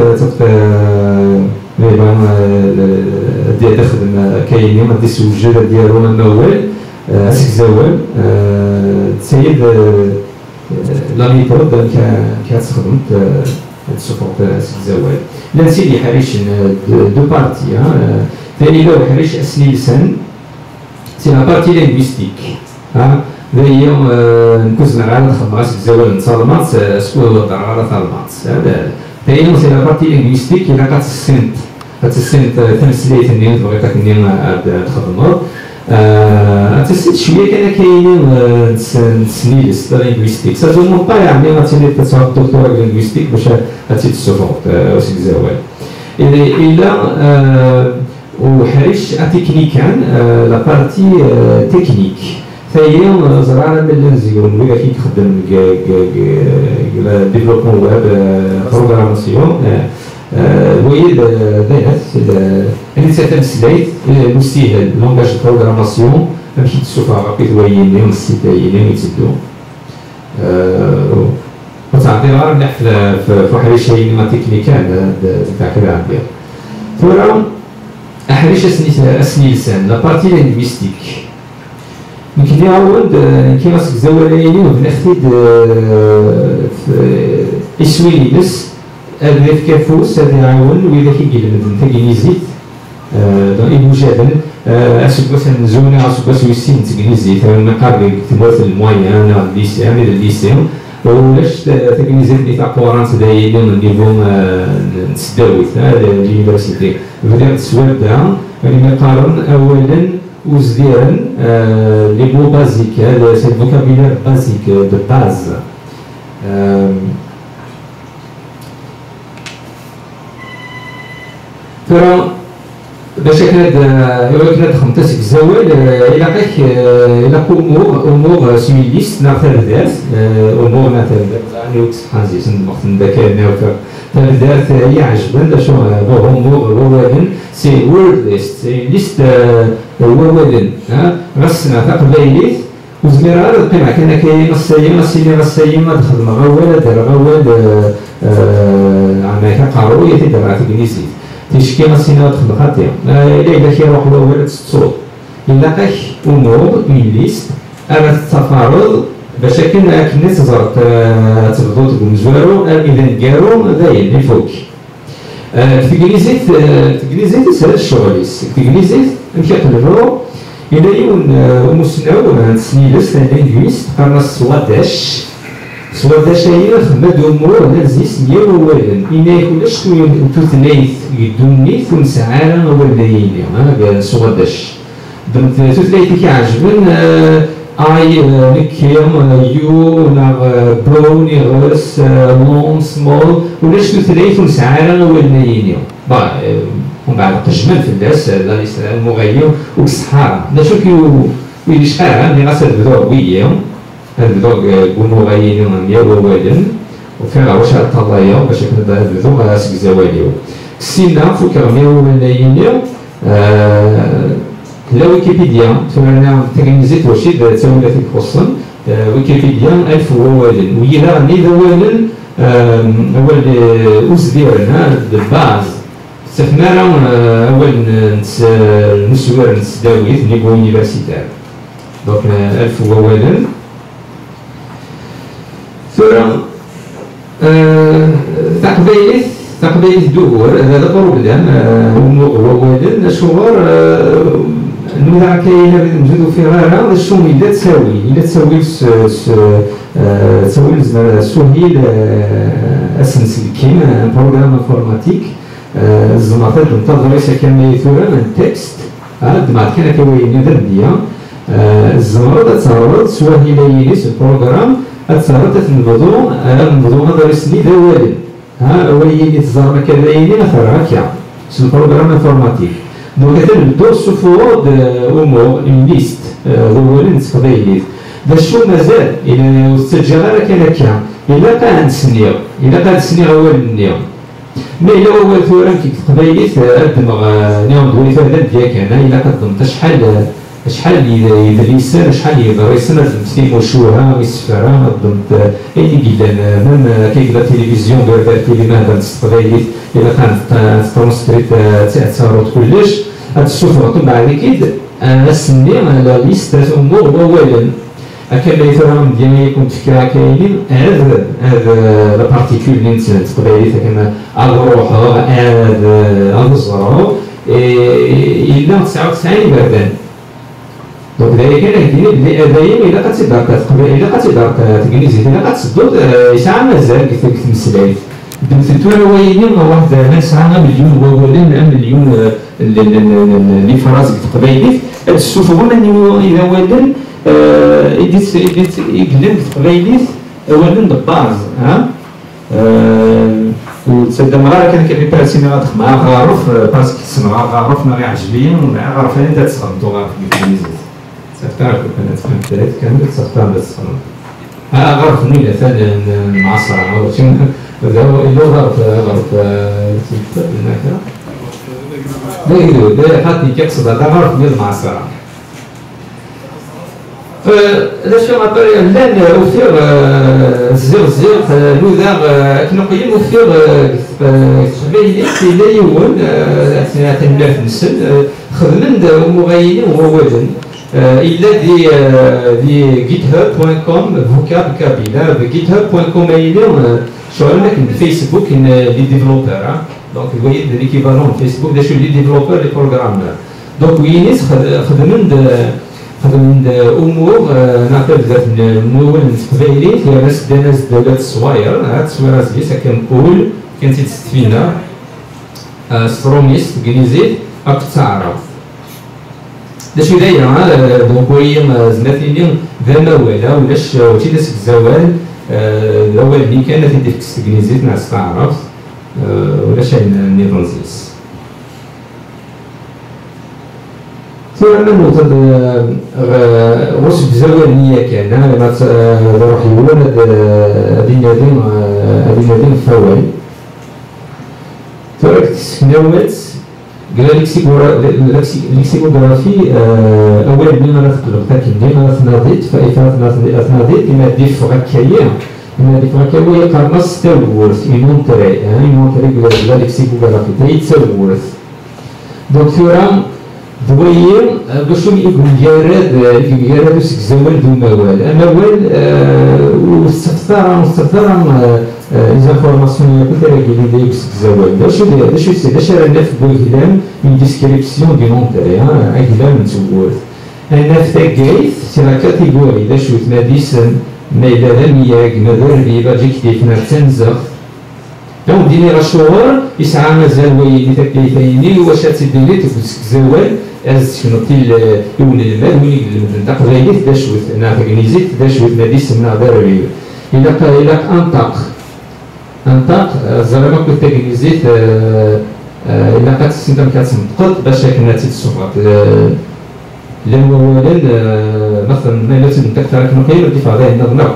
تخدم كاينين هاد السوجة ديالو الموال اسك زوال تسيد لا ميثود كتخدم تسوبورت اسك زوال لا نسيدي حريش دو بارتي ثاني لو حريش اسني لسان سي لا بارتي لينغويستيك هي نكوز نعرف نخدم اسك زوال نصالمات اسكو على صالمات هذا ثاني سي لا بارتي لينغويستيك الا كتسنت تمثيليه اللي تبغي كني تخدموا تسيت شويه كاينين تسنيلس لينغويستيك سا جو مون با يعني غاتيني تسوق دكتور لينغويستيك باش تسوفورت اسك زوال الا وحريش تكنيكان لا بارتي تكنيك فهي زرعنا من الزيون ولا كي تخدم ديفلوبمون ويب بروغراماسيون وي دايرات اللي تتمثليت المستهل لونغاج بروغراماسيون ماشي تشوفها غير تويني ونسيتايني ويتسدو وتعطي غير مليح في واحد الشيء ما تكنيكال تاع كذا عندي ثورة احريش اسني لسان لا بارتي لينغويستيك يمكن يعاود كيما زواليني وبنخدم اسوي نس هذا في كافوس هذا يعاون وإذا كيجلد تاكينيزيت دون المجادل اسكواس نزونا اسكواس ويسين تاكينيزيت ما قابل تموت المويان ليسي عامل الليسي ولاش تاكينيزيت اللي تاع كورانس دايرين نيفو نسداويت هذا ليونيفرسيتي بدات سوالدها يعني مقارن اولا وزديرا لي مو بازيك هذا سي فوكابيلار بازيك دو باز باش كنا خمسة الزوال إلا أمور سيميليست ناخذ الدارس أمور ناخذ يعني ترانزيشن وقت ذاك الدارس هي عجبنا شو أمور ووالن سي وورد ليست سي ليست ووالن غسنا تقبيليت وزميرة القيمة كان كاين السيمة تخدم غوال دار غوال عنا كقاروية تدرع في الجنسية تشكي غسينا تخدم خاطئة إلا كيروح ووالد الصوت إلا كاش أمور ليست أنا التفارض باش كنا تزرق تبدو تقوم زوارو إذا نقارو داين الفوق تجليزيت سهل الشغليس تجليزيت نمشي قلبو إلا يون مسناو سنيلس لانجويست قرنا سواداش هي خدمة أمور لازيس نيا ووالن إلا يكونش توثنيث يدونيث ونسعالا ووالديني قال سواداش دمت توثنيث كيعجبن اي نكيم يو ناغ برو نيغس لون سمول ولاش ثلاث ونسعالا والنينيو ومن بعد تجمل في الناس المغير والصحارى دا شو كي شحال ملي غاس نبداو وياهم نبداو المغيرين ديالو والدن وفيها واش الطلايا باش نبداو غاسك زواليو سينا فوق رميو والنينيو لا ويكيبيديا تمرنا تغنيزيت وشي تسولات الخصن ويكيبيديا 1000 ووالن ويلا راني دوالن اول اوس ديالنا الباز استثمارا اول نسوار نسداويت نيفو يونيفرسيتير دونك 1000 ووالن ثم تقبيليت دور هذا بروبليم ووالن شغور نوضع كاينه نوجدو في غيرها شنو الا تساوي سهيل اسنسلكين بروغرام انفورماتيك الزماطات تدرس كما يثورا من تكست دمعت كان كوين درديه الزمرة تتصرف سواهيلينيس البروغرام تتصرف نبضو ندرس لي دوالي وليني تزرنا كذايني مثلا هكا سو البروغرام انفورماتيك دونك تنبدو سفود امور اون ليست الاولين تقبيليت باش شو مازال الى استجاب كان هكا الا كان تسنيغ اول النيوم مي الا اول ثورا كي تقبيليت الدماغ نيوم دوي فهاد ديالك انا الا كضمت شحال يدريسن شحال يدريسن لازم شوها ويسفرها ضمت اي جدا ميم كيف التلفزيون ديال مهدا تستغيليت الا كانت ترونسكريت تاثرت كلش تشوفوا من بعد اكيد السني على ليست امور اولا كما يفهم ديالي كنت فكره كاينين هذا لا بارتيكول اللي تقبيليت كما الروح هذا الزرع الا 99 بردان دونك دايما دايما الا كتقدر تقبل الا كتقدر تجليزي الا كتصدو ساعه مازال كيف تمثلات دمت توراويين واحد ما ساعه مليون ولا مليون اللي فراسك تقبيليت السوفون اذا ولن ايديت يقلن تقبيليت ولن بالباز وتصدم غير كان كيبراسيني غادخ مع غارف باسكو تسمع غارف ما غيعجبني ومع غارف انت تسخنتو غارف بالانجليزي تعرف انا تفهمت ثلاث كامل تختار بس غرف نيلة ثاني معصرة أو شيء اللي غرف هناك ده حتى يقصد هذا غرف ديال المعصرة لاش ماتوريال لان وفير زير نوذا كنا قيم وفير خبيلي لا يون سنة ملاف نسن خدمن مغيين وموادن إلا دي github.com vocab kabila github.com أيضا شغل لكن فيسبوك لي ديفلوبر دونك الويد ليكيفالون فيسبوك ده شو لي ديفلوبر لي بروغرامر دونك وينيس خدمن امور نعطي بزاف نول نتقبيلي فيها ناس داناس دولات الصواير هاد الصواير زيس كنقول كانت تستفينا ستروميست كنيزيت راك تعرف داش دايره دونك وهي زناتيني ذا موالا ولاش وشي داس الزوال الاول اللي كانت ديك السكنيزيت مع التعرف ولاش النيفونزيس ثم نوصل غوش بزاوية نية كان لما نروح يولد هذه نادين فوال تورك تسكناوات قال لكسيكوغرافي أول بما نتقلب لكن ديما تناضيت فإذا تناضيت إما ديف غكاية إما ديف غكاية يقرنص تاورث يمونتري قال لكسيكوغرافي تايتساورث دونك ثورام دوير باش يقول سك زوال دو موال اموال واستثار ليزانفورماسيون كنت راكي داير سك زوال داش رانا في بوغلام اون ديسكريبسيون دي مونتري اغلام نتورث انا في تاكايت سي لا كاتيجوري داش تناديسن ما الا لمياك مدربي لاجيكتيف نرتنزخ دونك ديني راه شهور يسعى مازال ويلي تاكايتيني واش تديري تقول سك زوال از شنو تيل يون المال وين يقدر تقريت داشوت انا تاكنيزيت داشوت نادي سمنا داربي الى انطق زعما كنت تاكنيزيت الى قد سنتم كتنطق باش كنا تيتصوفات لان اولا مثلا ما تنطق تاعك نقيل الدفاع ديالنا نضرب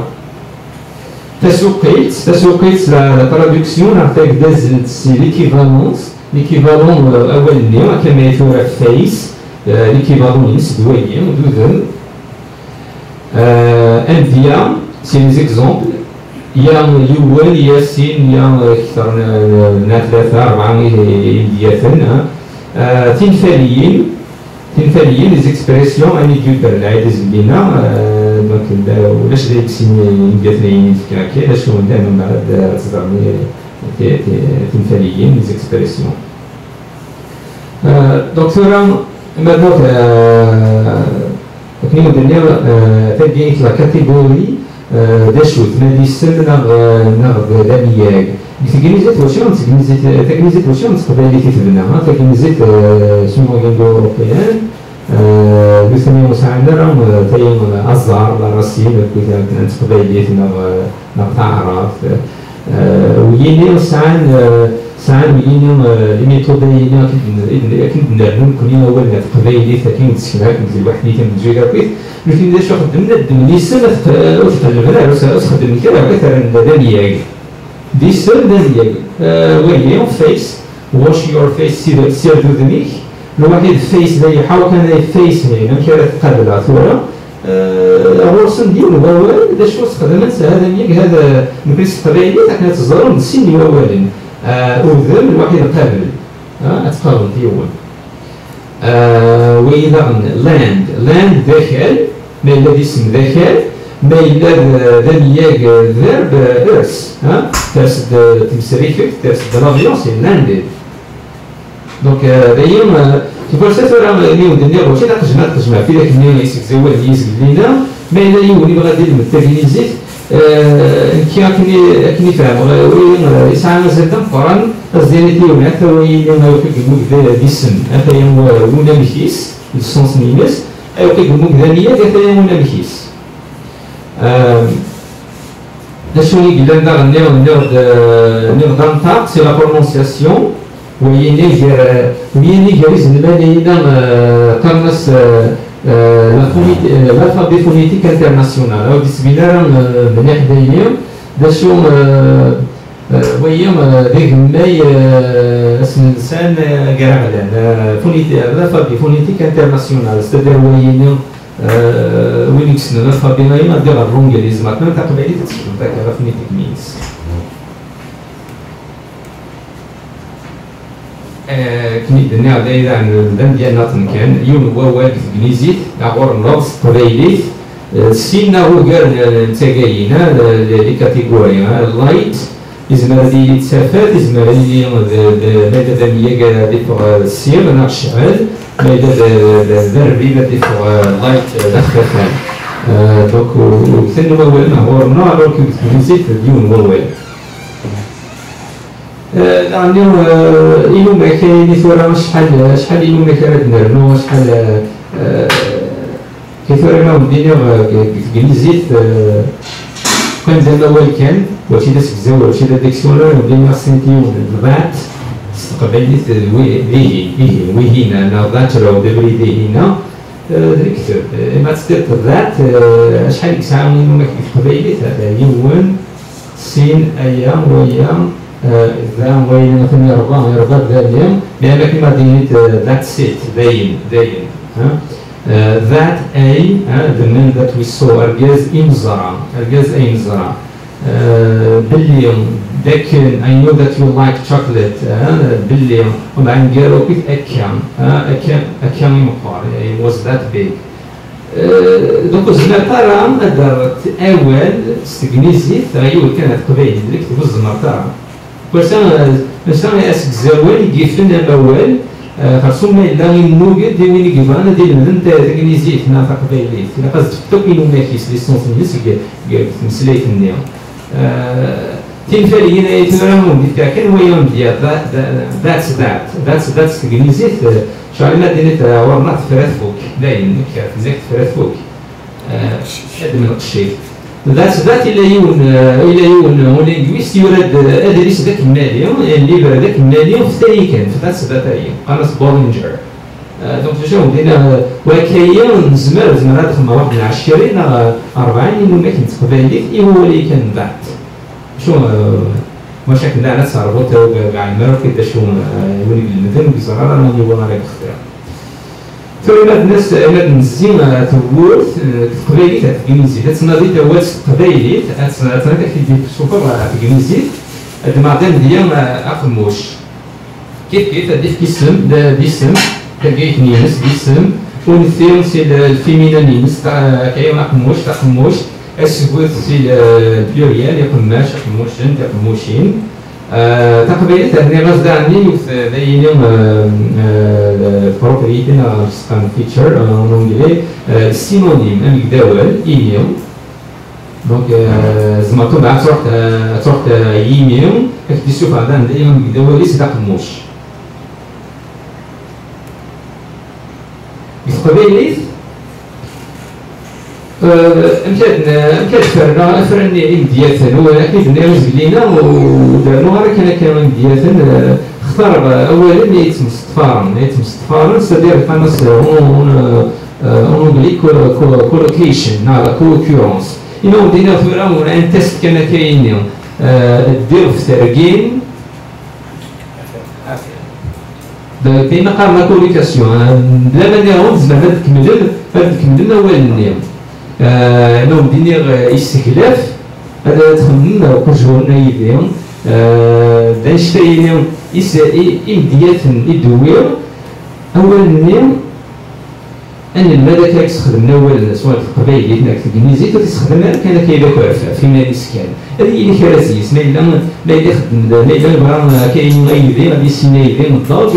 تسوقيت لا ترادكسيون عطاك داز سي ليكيفالون اول اليوم كما يثور فايس l'équivalent is doyen ou douzaine. India, c'est les exemples. Il y a Yuwel, Yassin, il y a Natlatha, Rami et Indiathen. Tinfaliyin, les expressions anidutelles, les bina, donc, ولاش دايك سين Indiathen فكاكي، لاش هو دائما بعد تزرمي Tinfaliyin, les expressions. Donc, maintenant, كنا ندير تبعية لا كاتيجوري داشوت نادي السن ناخذ لامياك تكنيزيت واش تكنيزيت واش نتقبل في تبنى تكنيزيت شنو كنديروا اوروبيان بسميو ساعنا تايم ازار الرسيم كنت نتقبل لي نتعرف ويني ساعات ويني لي ميثود ديالنا كنديرو كنا اول تقبايلي ثاني تسكناك مثل واحد اللي تنجي كيف لكن اذا خدمنا الدم سنه وتخدمنا خدم كذا مثلا دانياك دي سن دانياك وين فيس واش يور فيس سير دودنيك الواحد فيس لا يحاول كان فيس هنا كانت قبل ثوره الرسم ديالو هو اذا شو استخدمت هذا ميك هذا نقيس قبايلي تاع تزرو نسيني اولا أذن الواحد قابل أتقابل ديون وإذا لاند داخل ما الذي اسم داخل ما إلا ذنياك ذرب إرس ترس تمسريفك ترس دلافيون سي لاندد دونك دايما في فرصة راه نيو دنيا واش تقجمع في ذاك النيو يسك زوال يسك لينا ما إلا يولي بغا دير التغليزيت كني فاهم يسعى مازال تنفرن الزينتي ولا حتى وين يوفيك ديسن حتى يوم ولا مكيس السونس مينس يوفيك المكذانية حتى يوم ولا مكيس شنو يقول لنا نيو دانتاق سي لا برونونسياسيون ويني جالس نبالينا قرنس l'alphabet phonétique international. Alors, disciplinaire, مليح دايم داشو ويام ديك ماي سنسان كراغلان l'alphabet phonétique international. C'est-à-dire وين وين يكسن l'alphabet ما دير الرونجليز مثلا تقبلي تتكلم تاع phonetic means. كني دنيا دايره عن البلد ديالنا تنكان يوم هو واقف كنيزيت عبور النص قبيليت سينا هو قال نتاكاينا لي كاتيجوري لايت يزمر هذه يتسافات يزمر هذه ماذا دامية قال دي فوق السير نقشعل ماذا ذربي بدي فوق لايت دخلتان دونك ثاني هو نهورنا على كنيزيت اليوم هو يعني إنه ما كاين ثورة شحال إنه ما كانت نرنو شحال كثورة ما ودينا كنيزيت كان زعما أول كان وشي داك الزاوية وشي داك السولار ودينا سنتيون البعث استقبلت ويهينا ناضات راهو دبري هنا الكتاب ما تستير ذات شحال يسعوني ما كيف هذا يون سين ايام ويام ذا وين مثلا ربع ذا اليوم بما كما دينيت ذات سيت داين that a the man that we saw أرجاز إمزرع أرجاز إمزرع باليوم لكن I know that you like chocolate باليوم وبعدين قالوا كيف أكام مقار it was that big دوك الزمرتارة قدرت أول استجنيزي تغير كانت قبيل اللي كتبوا الزمرتارة مثلا أسك زوال يجيفنا الأول خاصهم إلا ينوجد وين يجيبنا ديال المدن تغنيزيت هنا تقبيليت إلا قصد تقيلو ماكيس ليسونس نيس مسليت النيم تنفالي هنا يتمرهم كان هو يوم ديال that's تغنيزيت شعري ما دينيت ورنا تفرات فوق داين نكاف زيك تفرات فوق هذا من الشيء that إلا يون ولينغويست يورد أدريس ذاك المالي اللي برا ذاك المالي في تاني كان في that's that قناص بولينجر دونك شنو دينا وكاين زمر هذا خدمة واحد من 20 40 إنه ما كنت قبالي هو اللي كان ذات شو واش كنا على صاربوت كاع المرة كدا شو يولي المدن بصراحة أنا اللي وانا راك اختار فإلا الناس إلا نزين تورث قبايليت تجنيزي تنادي توات قبايليت تنادي في السوبر تجنيزي المعدن ديال أقموش كيف هذيك كيسم ديسم كاين نينس ديسم ونثير سي الفيمينا نينس تاع كاين أقموش تاع قموش السكوت سي البلوريال يقماش أقموشن تقموشين تقبيلت أني غزة عني ذاين property سكان feature en anglais synonyme مقداول إيميل دونك زعما بعد تروح إيميل كتشوف هذا دايما مقداول ليس تقموش تقبيلت أمكن فرني ديالتن ولكن الناس قلينا ودارنوها راه كان ديالتن اختار اولا يتم استفارن سدير قناص اونغلي كولوكيشن على كولوكيورونس إنه دينا فرا ان تيست كان كاين دير في ترجين كاين قارنا كوليكاسيون بلا ما نيرون زعما هاد كملنا اول النيم نوم دينيغ استخلاف هذا تخمم قرجونا يديهم دانشتاينيهم إمديات إدوير أول نيم أن المدى كيستخدم أول سواء القبائل هناك في الجنيزيت وتستخدم كان كيبقى عرفة في ماليسكان هذه اللي كراسيس ما إلا يخدم ما إلا يبغى كاين غيدي غادي يسينا يدي مطلق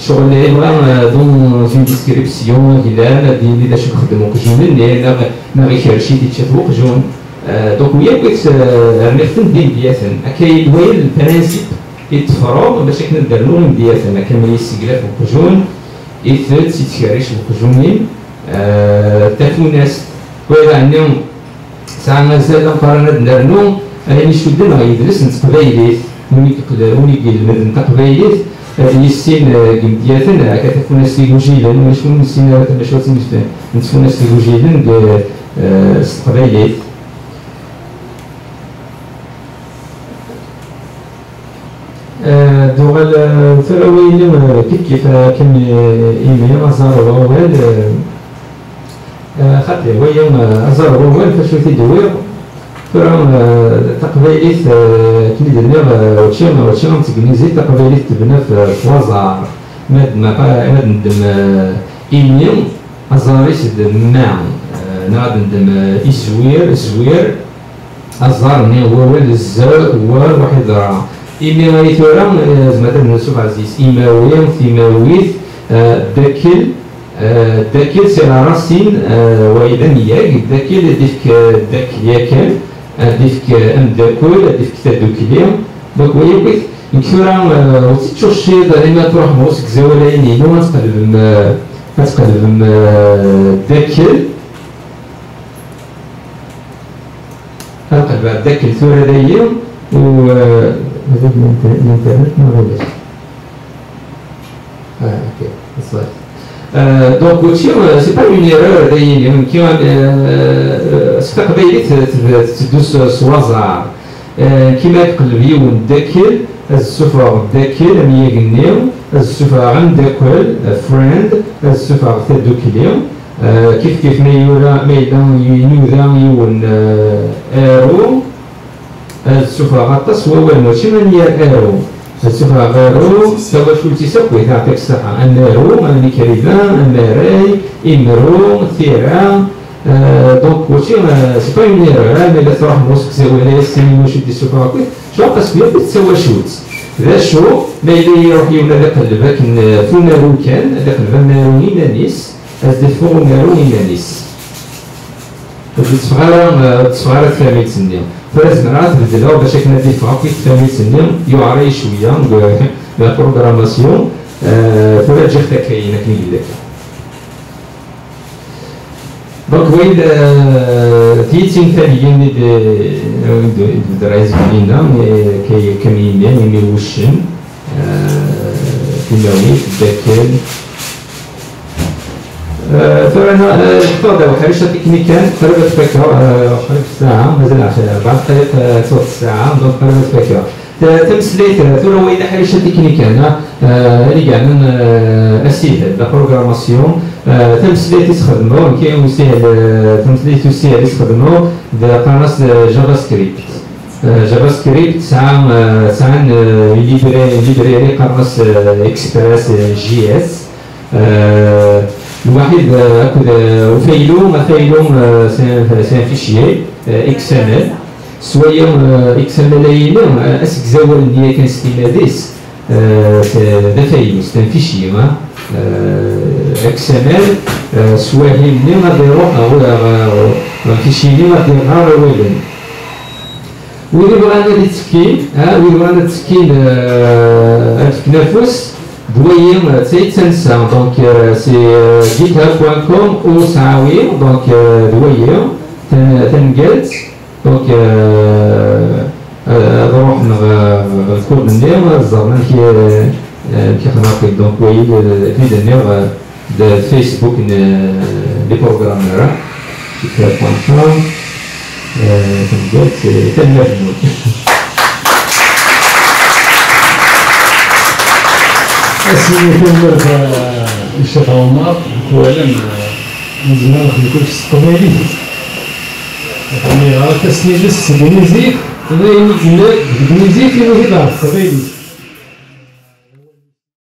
شغل يبغى دون زون ديسكريبسيون كذا اللي باش نخدمو قجون ما غيكرشي تيتشافو قجون دونك ويا بغيت نخدم ديالتن كاين ويا البرانسيب يتفرض باش كنديرو ديالتن كما يستقلاف القجون يثبت يتكرش القجونين تفوناس وإذا عندهم ساعة مازال مقارنة دارنو يعني شدنا غيدرس نتقبايليت ونيك المدن تقبايليت يسين قمدياتن كتفوناس ليجوجيلن وشكون نسين باش نتفوناس ليجوجيلن استقبايليت دوغال فراويل كيف كان إيميل أزار روال خاطر ويا أزار روال فاش تيدوير فرا تقبايليت كي درنا وتشام تكنيزي تقبايليت تبنى في وزار ماد ندم إيميل أزاريس دماع نغاد ندم إزوير أزار ني وال الزا واحد راه إيمي غايتورا زعما تنسوق عزيز إيماوي ثيماويت داكل سي راسين وإذا ياك داكل ديفك داك ياكل ديفك أمداكل ديفك تادوكلي دونك ويا بغيت نكثورا وتتشوشي دائما تروح موسك زوالين ينو تقلب داكل تقلب داكل ثورة دايا و هذا الانترنت ما غاديش اوكي صافي دونك هادشي سي با اون ايرور دايما كيما ستا قبيلي تدوس سوازار كيما تقلب يون داكل السفر داكل ميا قنيو السفر غنداكل فريند السفر تدو كليو كيف ميولا ينوذا يون ايرو السفر غطس هو ماشي من ايرو السفر غيرو سوا شو تسوي تعطيك الصحة النارو الميكاليفان الماراي إمرو ثيرا دونك وشي سي با اون ايرور ملي تروح موسك زوالي سيني واش دي السفر شو قاس بيا تسوى شوت ذا شو ما يلي يروح يولا لقلبك فو نارو كان لقلب نارو ينانيس أزدفو نارو ينانيس تصغر تفهمي تسني فلازم نعرف نبدلها باش كنا ديفا كي تفهمي تسني يعري شويه لا بروغراماسيون فلا تجي حتى كاينه كي نقول لك دونك وين تيتين ثانيين الدرايز بينا كي كمين يعني وشن كيماوي داكل فأنا تفضل حريشة تكنيكان قربت فكرة قربت ساعة مازال 4 دقائق صوت الساعة دونك قربت فكرة تمثليت ثم وين حريشة تكنيكان اللي قاعدين أسيد لا بروغراماسيون تمثليت يستخدموا كاين وسيل تمثليت وسيل يستخدموا قناص جافا سكريبت جافا سكريبت ساعة ليبراري قناص اكسبريس جي اس الواحد هكذا وفايلو سي فيشيي اكس ام ال سوايا اكس ام ال اسك زاول اللي كان ستيماديس دا فايلو سي فيشيي اكس ام ال سوايا مني غادي يروح هو فيشيي غادي يظهر وين ويلي بغانا تسكين ويلي بغانا تسكين التنافس دويم تنسى دونك سي github.com او سعاوي دونك دويم تنقلت دونك نروح نذكر النير زرنا كي خناقي دونك ويل في النير د فيسبوك لي بروغرامر github.com تنقلت تنجمو اسمي كنمر الشيخ عمر ولا نزلنا نخدمو في القبيلي يعني غير تسني لس بنزيف غير نزيف في القبيلي